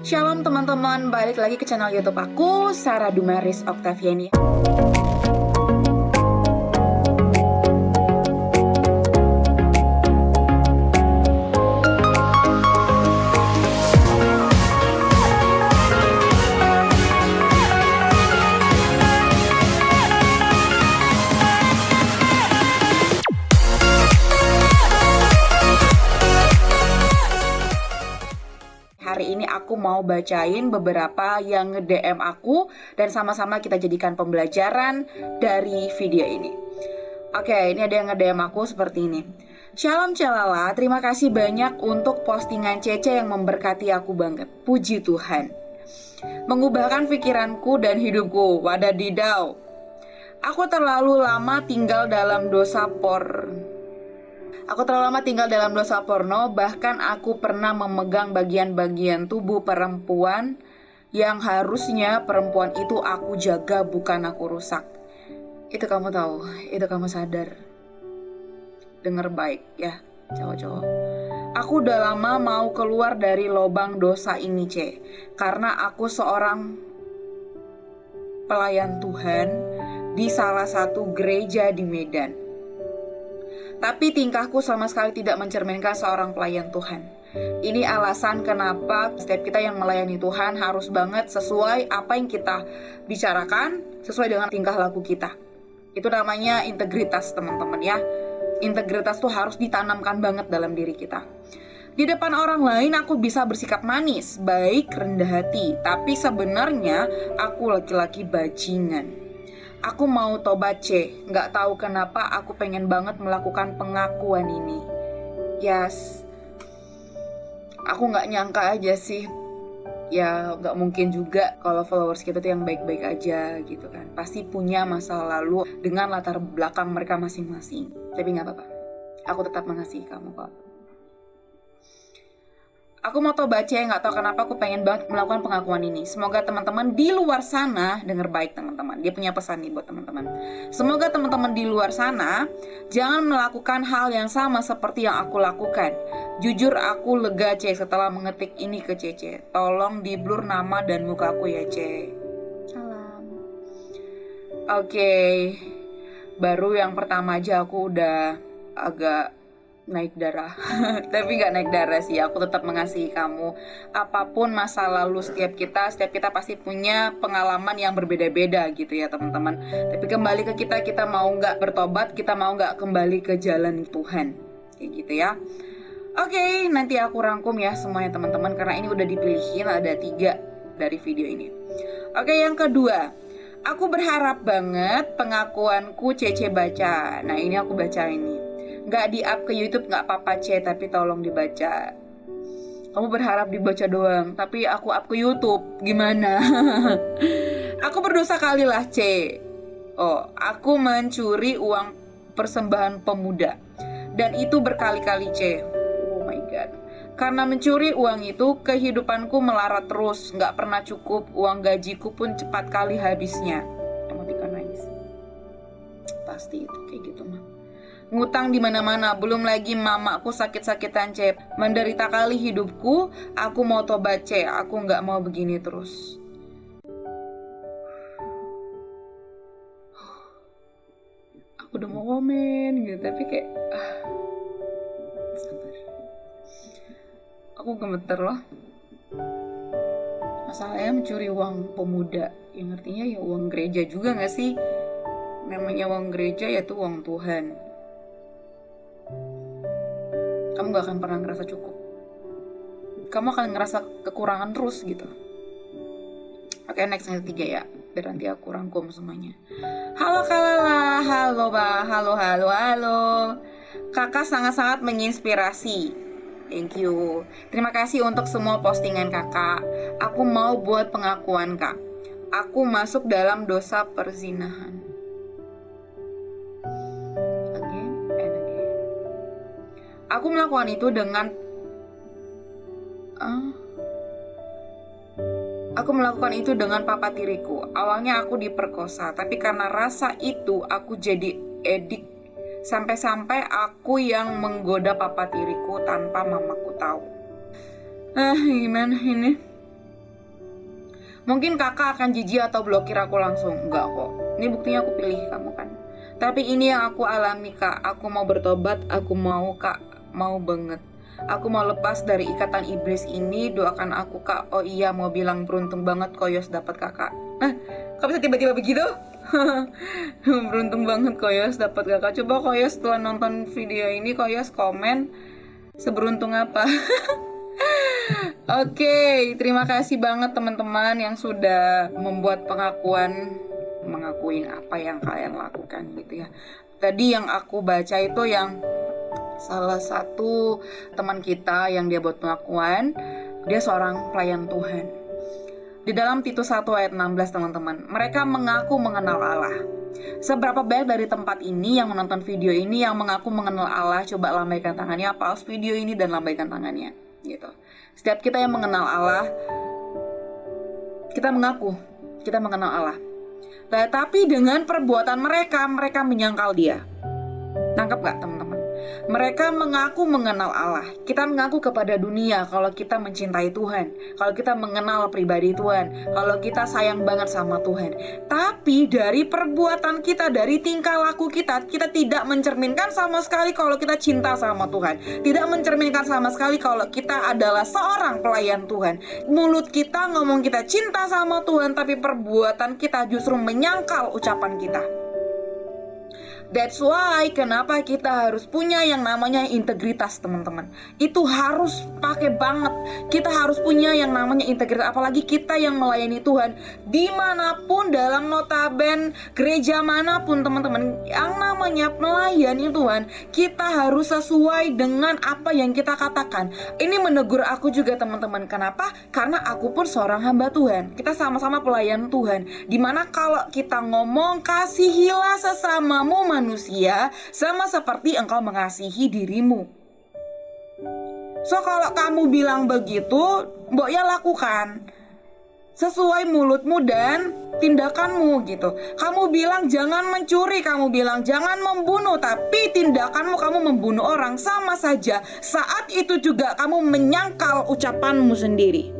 Shalom teman-teman, balik lagi ke channel YouTube aku, Sarah Dumaris Octaviani. Hari ini aku mau bacain beberapa yang nge-DM aku dan sama-sama kita jadikan pembelajaran dari video ini. Oke, ini ada yang nge-DM aku seperti ini. Shalom Celala, terima kasih banyak untuk postingan Cece yang memberkati aku banget. Puji Tuhan. Mengubahkan pikiranku dan hidupku. Wadadidau. Aku terlalu lama tinggal dalam dosa porno, bahkan aku pernah memegang bagian-bagian tubuh perempuan yang harusnya perempuan itu aku jaga, bukan aku rusak. Itu kamu tahu, itu kamu sadar. Dengar baik ya, cowok-cowok. Aku udah lama mau keluar dari lubang dosa ini, C. Karena aku seorang pelayan Tuhan di salah satu gereja di Medan. Tapi tingkahku sama sekali tidak mencerminkan seorang pelayan Tuhan. Ini alasan kenapa setiap kita yang melayani Tuhan harus banget sesuai apa yang kita bicarakan, sesuai dengan tingkah laku kita. Itu namanya integritas, teman-teman ya. Integritas tuh harus ditanamkan banget dalam diri kita. Di depan orang lain aku bisa bersikap manis, baik, rendah hati. Tapi sebenarnya aku laki-laki bajingan. Aku mau tobat, C. Gak tahu kenapa aku pengen banget melakukan pengakuan ini. Yes. Aku gak nyangka aja sih. Ya gak mungkin juga kalau followers kita tuh yang baik-baik aja gitu kan. Pasti punya masa lalu dengan latar belakang mereka masing-masing. Tapi gak apa-apa, aku tetap mengasihi kamu kok. Aku mau tobat, C. Gak tahu kenapa aku pengen banget melakukan pengakuan ini. Semoga teman-teman di luar sana denger baik, teman-teman. Dia punya pesan nih buat teman-teman. Semoga teman-teman di luar sana jangan melakukan hal yang sama seperti yang aku lakukan. Jujur aku lega, C, setelah mengetik ini ke Cece. Tolong di-blur nama dan mukaku ya, C. Salam. Oke. Baru yang pertama aja aku udah agak naik darah. Tapi gak naik darah sih, aku tetap mengasihi kamu. Apapun masa lalu setiap kita pasti punya pengalaman yang berbeda-beda gitu ya teman-teman. Tapi kembali ke kita mau gak bertobat, kita mau gak kembali ke jalan Tuhan, kayak gitu ya. Oke, nanti aku rangkum ya semuanya teman-teman, karena ini udah dipilihin ada 3 dari video ini. Oke, yang kedua, aku berharap banget pengakuanku Cece baca. Nah ini aku baca ini. Gak di-up ke YouTube gak apa-apa, C, tapi tolong dibaca. Kamu berharap dibaca doang, tapi aku up ke YouTube, gimana? Aku berdosa kali lah, C. Oh, aku mencuri uang persembahan pemuda, dan itu berkali-kali, C. Oh my god. Karena mencuri uang itu, kehidupanku melarat terus, gak pernah cukup. Uang gajiku pun cepat kali habisnya. Emoticon nangis. Pasti itu kayak gitu mah. Ngutang di mana-mana, belum lagi mamaku sakit-sakitan, C. Menderita kali hidupku, aku mau tobat, C. Aku nggak mau begini terus. Aku udah mau komen gitu, tapi kayak sabar. Aku gemeter loh. Masalahnya mencuri uang pemuda, yang artinya ya uang gereja juga nggak sih? Namanya uang gereja yaitu uang Tuhan. Kamu gak akan pernah ngerasa cukup. Kamu akan ngerasa kekurangan terus gitu. Oke, next yang ketiga ya, biar nanti aku rangkum semuanya. Halo Kalala, halo Ba, halo. Kakak sangat-sangat menginspirasi. Thank you. Terima kasih untuk semua postingan kakak. Aku mau buat pengakuan kak. Aku masuk dalam dosa perzinahan. Aku melakukan itu dengan papa tiriku. Awalnya aku diperkosa, tapi karena rasa itu aku jadi edik. Sampai-sampai aku yang menggoda papa tiriku tanpa mamaku tahu. Gimana ini? Mungkin kakak akan jijik atau blokir aku langsung. Enggak kok, ini buktinya aku pilih kamu kan. Tapi ini yang aku alami kak. Aku mau bertobat, aku mau kak, mau banget. Aku mau lepas dari ikatan iblis ini. Doakan aku kak. Oh iya, mau bilang beruntung banget Koyos dapat kakak. Kok bisa tiba-tiba begitu? Beruntung banget Koyos dapat kakak. Coba Koyos setelah nonton video ini Koyos komen seberuntung apa. Oke, terima kasih banget teman-teman yang sudah membuat pengakuan, mengakuin apa yang kalian lakukan gitu ya. Tadi yang aku baca itu yang salah satu teman kita yang dia buat pengakuan, dia seorang pelayan Tuhan. Di dalam Titus 1 ayat 16 teman-teman, mereka mengaku mengenal Allah. Seberapa banyak dari tempat ini yang menonton video ini yang mengaku mengenal Allah? Coba lambaikan tangannya, pause video ini dan lambaikan tangannya gitu. Setiap kita yang mengenal Allah, kita mengaku kita mengenal Allah. Tetapi dengan perbuatan mereka menyangkal dia. Nangkep gak teman-teman? Mereka mengaku mengenal Allah. Kita mengaku kepada dunia kalau kita mencintai Tuhan, kalau kita mengenal pribadi Tuhan, kalau kita sayang banget sama Tuhan. Tapi dari perbuatan kita, dari tingkah laku kita, kita tidak mencerminkan sama sekali kalau kita cinta sama Tuhan. Tidak mencerminkan sama sekali kalau kita adalah seorang pelayan Tuhan. Mulut kita ngomong kita cinta sama Tuhan, tapi perbuatan kita justru menyangkal ucapan kita. That's why kenapa kita harus punya yang namanya integritas teman-teman. Itu harus pakai banget. Kita harus punya yang namanya integritas. Apalagi kita yang melayani Tuhan dimanapun, dalam notaben gereja manapun teman-teman, yang namanya melayani Tuhan, kita harus sesuai dengan apa yang kita katakan. Ini menegur aku juga teman-teman. Kenapa? Karena aku pun seorang hamba Tuhan. Kita sama-sama pelayan Tuhan. Dimana kalau kita ngomong kasihilah sesamamu manusia sama seperti engkau mengasihi dirimu. So kalau kamu bilang begitu, mbok ya lakukan sesuai mulutmu dan tindakanmu gitu. Kamu bilang jangan mencuri, kamu bilang jangan membunuh, tapi tindakanmu kamu membunuh orang, sama saja. Saat itu juga kamu menyangkal ucapanmu sendiri.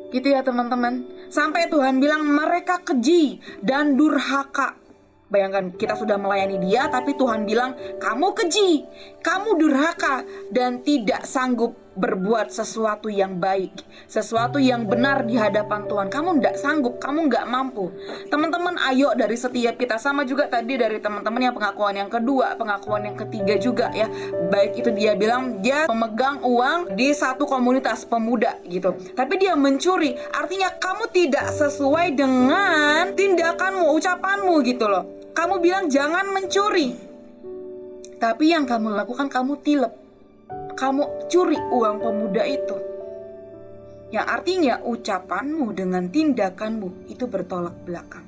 Gitu ya teman-teman. Sampai Tuhan bilang mereka keji dan durhaka. Bayangkan kita sudah melayani dia, tapi Tuhan bilang kamu keji, kamu durhaka, dan tidak sanggup berbuat sesuatu yang baik, sesuatu yang benar di hadapan Tuhan. Kamu tidak sanggup, kamu nggak mampu. Teman-teman, ayo dari setiap kita, sama juga tadi dari teman-teman yang pengakuan yang kedua, pengakuan yang ketiga juga ya. Baik itu dia bilang dia pemegang uang di satu komunitas pemuda gitu, tapi dia mencuri. Artinya kamu tidak sesuai dengan tindakanmu, ucapanmu gitu loh. Kamu bilang jangan mencuri, tapi yang kamu lakukan kamu tilep, kamu curi uang pemuda itu. Yang artinya ucapanmu dengan tindakanmu itu bertolak belakang.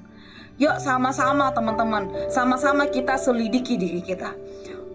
Yuk sama-sama teman-teman, sama-sama kita selidiki diri kita,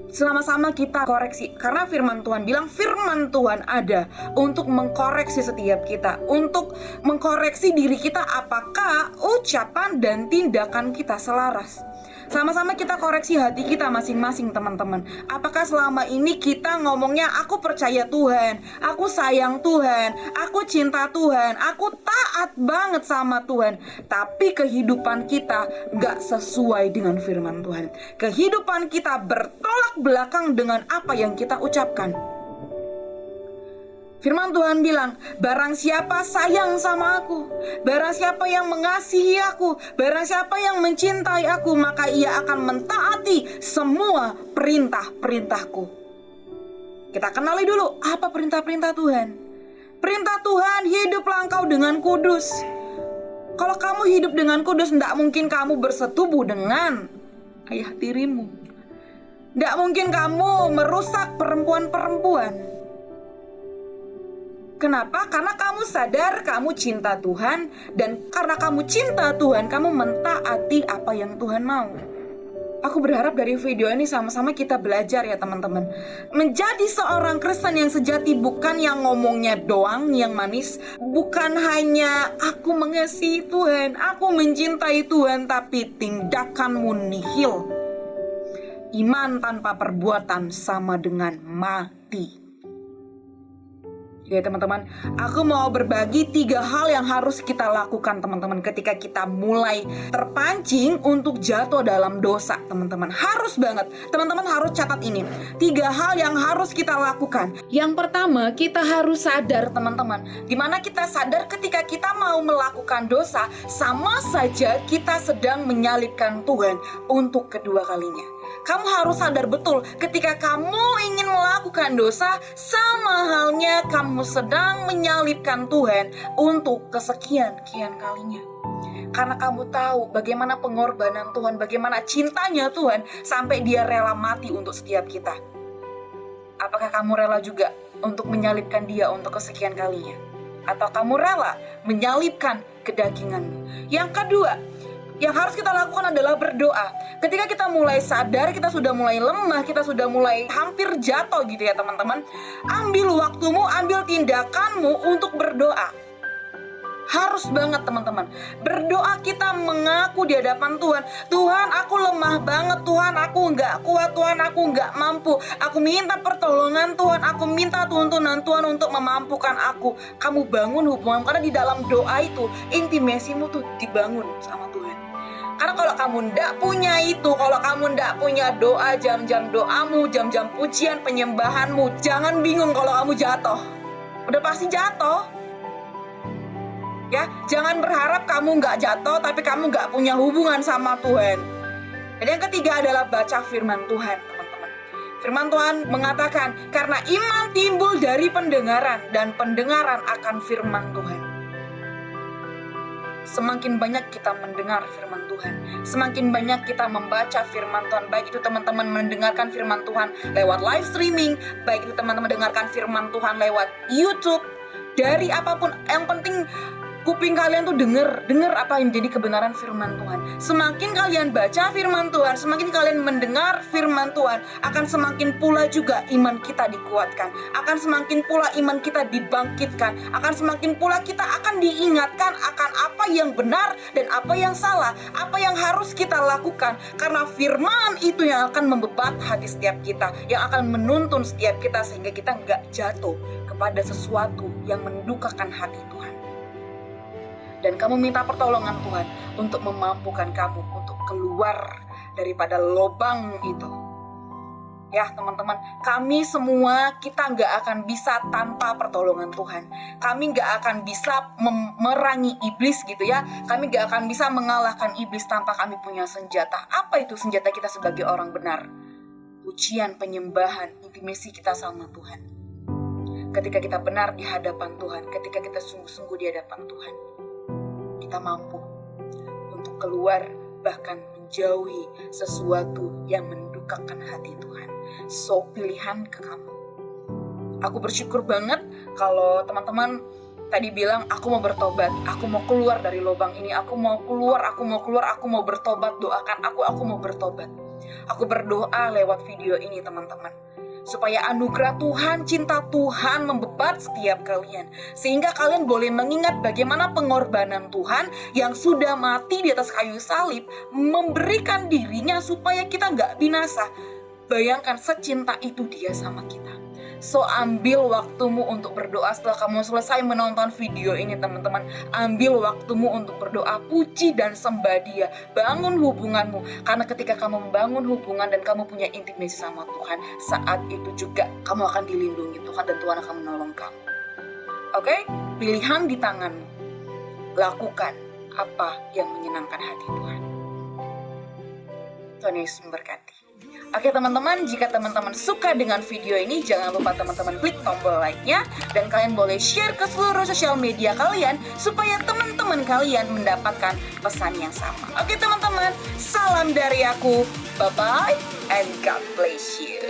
sama-sama kita koreksi. Karena firman Tuhan bilang firman Tuhan ada untuk mengkoreksi setiap kita, untuk mengkoreksi diri kita apakah ucapan dan tindakan kita selaras. Sama-sama kita koreksi hati kita masing-masing teman-teman. Apakah selama ini kita ngomongnya aku percaya Tuhan, aku sayang Tuhan, aku cinta Tuhan, aku taat banget sama Tuhan, tapi kehidupan kita gak sesuai dengan firman Tuhan. Kehidupan kita bertolak belakang dengan apa yang kita ucapkan. Firman Tuhan bilang, barang siapa sayang sama aku, barang siapa yang mengasihi aku, barang siapa yang mencintai aku, maka ia akan mentaati semua perintah-perintahku. Kita kenali dulu apa perintah-perintah Tuhan. Perintah Tuhan, hiduplah engkau dengan kudus. Kalau kamu hidup dengan kudus, tidak mungkin kamu bersetubuh dengan ayah tirimu. Tidak mungkin kamu merusak perempuan-perempuan. Kenapa? Karena kamu sadar kamu cinta Tuhan, dan karena kamu cinta Tuhan, kamu mentaati apa yang Tuhan mau. Aku berharap dari video ini sama-sama kita belajar ya teman-teman. Menjadi seorang Kristen yang sejati bukan yang ngomongnya doang, yang manis. Bukan hanya aku mengasihi Tuhan, aku mencintai Tuhan, tapi tindakanmu nihil. Iman tanpa perbuatan sama dengan mati. Ya teman-teman, aku mau berbagi 3 hal yang harus kita lakukan teman-teman ketika kita mulai terpancing untuk jatuh dalam dosa teman-teman. Harus banget, teman-teman harus catat ini 3 hal yang harus kita lakukan. Yang pertama, kita harus sadar teman-teman, dimana kita sadar ketika kita mau melakukan dosa, sama saja kita sedang menyalibkan Tuhan untuk kedua kalinya. Kamu harus sadar betul ketika kamu ingin melakukan dosa, sama halnya kamu sedang menyalibkan Tuhan untuk kesekian-kian kalinya. Karena kamu tahu bagaimana pengorbanan Tuhan, bagaimana cintanya Tuhan sampai dia rela mati untuk setiap kita. Apakah kamu rela juga untuk menyalibkan dia untuk kesekian kalinya? Atau kamu rela menyalibkan kedaginganmu? Yang kedua, yang harus kita lakukan adalah berdoa. Ketika kita mulai sadar, kita sudah mulai lemah, kita sudah mulai hampir jatuh gitu ya teman-teman, ambil waktumu, ambil tindakanmu untuk berdoa. Harus banget teman-teman. Berdoa kita mengaku di hadapan Tuhan. Tuhan, aku lemah banget. Tuhan, aku nggak kuat. Tuhan, aku nggak mampu. Aku minta pertolongan Tuhan. Aku minta tuntunan Tuhan untuk memampukan aku. Kamu bangun hubungan, karena di dalam doa itu intimasimu tuh dibangun sama Tuhan. Karena kalau kamu ndak punya itu, kalau kamu ndak punya doa, jam-jam doamu, jam-jam pujian, penyembahanmu, jangan bingung kalau kamu jatuh. Udah pasti jatuh. Ya, jangan berharap kamu nggak jatuh, tapi kamu nggak punya hubungan sama Tuhan. Dan yang ketiga adalah baca firman Tuhan, teman-teman. Firman Tuhan mengatakan, karena iman timbul dari pendengaran, dan pendengaran akan firman Tuhan. Semakin banyak kita mendengar firman Tuhan, semakin banyak kita membaca firman Tuhan, baik itu teman-teman mendengarkan firman Tuhan lewat live streaming, baik itu teman-teman mendengarkan firman Tuhan lewat YouTube, dari apapun, yang penting kuping kalian tuh dengar apa yang menjadi kebenaran firman Tuhan. Semakin kalian baca firman Tuhan, semakin kalian mendengar firman Tuhan, akan semakin pula juga iman kita dikuatkan, akan semakin pula iman kita dibangkitkan, akan semakin pula kita akan diingatkan akan apa yang benar dan apa yang salah, apa yang harus kita lakukan. Karena firman itu yang akan membebat hati setiap kita, yang akan menuntun setiap kita sehingga kita nggak jatuh kepada sesuatu yang mendukakan hati Tuhan. Dan kamu minta pertolongan Tuhan untuk memampukan kamu untuk keluar daripada lubang itu. Ya teman-teman, kami semua kita nggak akan bisa tanpa pertolongan Tuhan. Kami nggak akan bisa memerangi iblis gitu ya. Kami nggak akan bisa mengalahkan iblis tanpa kami punya senjata. Apa itu senjata kita sebagai orang benar? Pujian, penyembahan, intimasi kita sama Tuhan. Ketika kita benar di hadapan Tuhan, ketika kita sungguh-sungguh di hadapan Tuhan, kita mampu untuk keluar, bahkan menjauhi sesuatu yang mendukakan hati Tuhan. So, pilihan ke kamu. Aku bersyukur banget kalau teman-teman tadi bilang, aku mau bertobat, aku mau keluar dari lubang ini, aku mau keluar, aku mau bertobat, doakan aku mau bertobat. Aku berdoa lewat video ini teman-teman, supaya anugerah Tuhan, cinta Tuhan membebat setiap kalian, sehingga kalian boleh mengingat bagaimana pengorbanan Tuhan yang sudah mati di atas kayu salib, memberikan dirinya supaya kita nggak binasa. Bayangkan secinta itu dia sama kita. So, ambil waktumu untuk berdoa setelah kamu selesai menonton video ini teman-teman. Ambil waktumu untuk berdoa, puji dan sembah dia. Bangun hubunganmu, karena ketika kamu membangun hubungan dan kamu punya intimasi sama Tuhan, saat itu juga kamu akan dilindungi Tuhan dan Tuhan akan menolong kamu. Oke? Pilihan di tanganmu. Lakukan apa yang menyenangkan hati Tuhan. Tuhan Yesus memberkati. Oke teman-teman, jika teman-teman suka dengan video ini, jangan lupa teman-teman klik tombol like-nya, dan kalian boleh share ke seluruh sosial media kalian supaya teman-teman kalian mendapatkan pesan yang sama. Oke teman-teman, salam dari aku, bye-bye and God bless you.